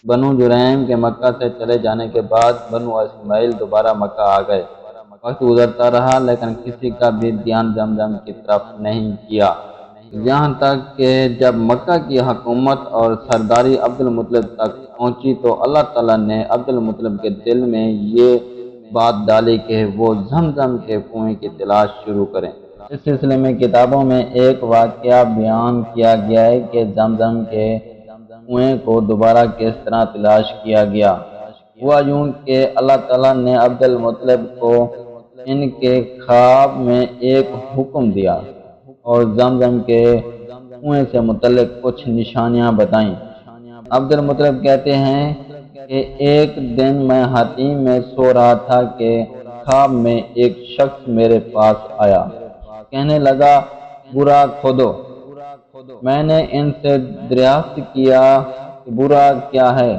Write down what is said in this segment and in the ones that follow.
بنو جریم کے مکہ سے چلے جانے کے بعد بنو اسماعیل دوبارہ مکہ آ گئے۔ وقت گزرتا رہا لیکن کسی کا بھی دھیان زمزم کی طرف نہیں کیا، یہاں تک کہ جب مکہ کی حکومت اور سرداری عبد المطلب تک پہنچی تو اللہ تعالیٰ نے عبد المطلب کے دل میں یہ بات ڈالی کہ وہ زمزم کے کنویں کی تلاش شروع کریں۔ اس سلسلے میں کتابوں میں ایک واقعہ بیان کیا گیا ہے کہ زمزم کے کنویں کو دوبارہ کس طرح تلاش کیا گیا۔ ہوا یوں کہ اللہ تعالیٰ نے عبد المطلب کو ان کے خواب میں ایک حکم دیا اور زمزم کے کنویں سے متعلق کچھ نشانیاں بتائیں۔ عبد المطلب کہتے ہیں کہ ایک دن میں حتیم میں سو رہا تھا کہ خواب میں ایک شخص میرے پاس آیا، کہنے لگا برا کھودو۔ میں نے ان سے دریافت کیا کہ برا کیا ہے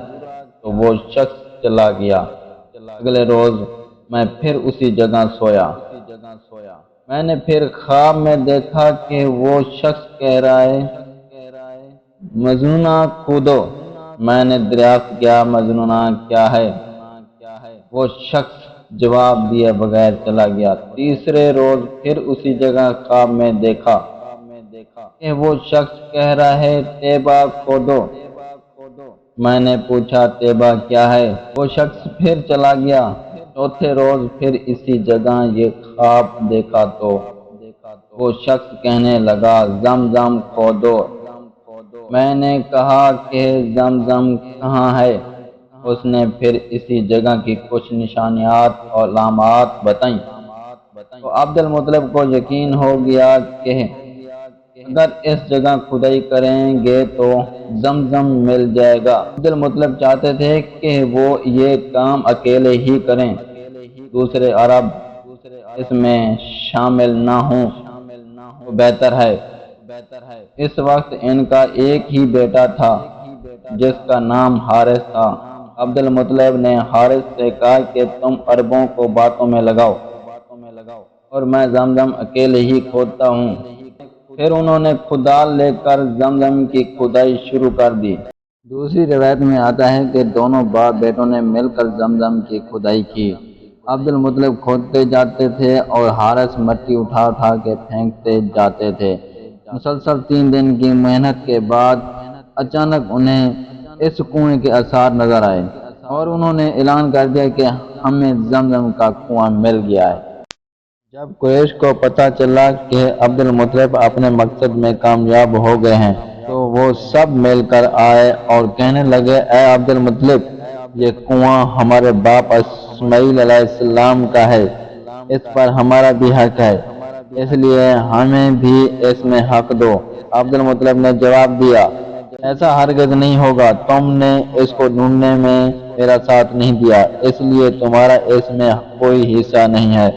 تو وہ شخص چلا گیا۔ اگلے روز میں پھر اسی جگہ سویا۔ میں نے پھر خواب میں دیکھا کہ وہ شخص کہہ رہا ہے مجنونہ کودو۔ میں نے دریافت کیا مجنونہ کیا ہے، وہ شخص جواب دیے بغیر چلا گیا۔ تیسرے روز پھر اسی جگہ خواب میں دیکھا کہ وہ شخص کہہ رہا ہے طیبہ کھودو۔ میں نے پوچھا طیبہ کیا ہے، وہ شخص پھر چلا گیا۔ چوتھے روز پھر اسی جگہ یہ خواب دیکھا تو وہ شخص کہنے لگا زمزم کھودو۔ میں نے کہا کہ زمزم کہاں ہے؟ اس نے پھر اسی جگہ کی کچھ نشانیات اور علامات بتائیں۔ تو عبد المطلب کو یقین ہو گیا کہ اگر اس جگہ کھدائی کریں گے تو زمزم مل جائے گا۔ عبد المطلب چاہتے تھے کہ وہ یہ کام اکیلے ہی کریں، دوسرے عرب اس میں شامل نہ ہوں تو بہتر ہے۔ اس وقت ان کا ایک ہی بیٹا تھا جس کا نام حارث تھا۔ عبد المطلب نے حارث سے کہا کہ تم عربوں کو باتوں میں لگاؤ اور میں زمزم اکیلے ہی کھودتا ہوں۔ پھر انہوں نے کھدال لے کر زمزم کی کھدائی شروع کر دی۔ دوسری روایت میں آتا ہے کہ دونوں باپ بیٹوں نے مل کر زمزم کی کھدائی کی۔ عبد المطلب کھودتے جاتے تھے اور حارث مٹی اٹھا اٹھا کے پھینکتے جاتے تھے۔ مسلسل 3 دن کی محنت کے بعد اچانک انہیں اس کنویں کے آثار نظر آئے اور انہوں نے اعلان کر دیا کہ ہمیں زمزم کا کنواں مل گیا ہے۔ جب قریش کو پتہ چلا کہ عبد المطلب اپنے مقصد میں کامیاب ہو گئے ہیں تو وہ سب مل کر آئے اور کہنے لگے اے عبد المطلب، یہ کنواں ہمارے باپ اسماعیل علیہ السلام کا ہے، اس پر ہمارا بھی حق ہے، اس لیے ہمیں بھی اس میں حق دو۔ عبد المطلب نے جواب دیا ایسا ہرگز نہیں ہوگا، تم نے اس کو ڈھونڈنے میں میرا ساتھ نہیں دیا، اس لیے تمہارا اس میں کوئی حصہ نہیں ہے۔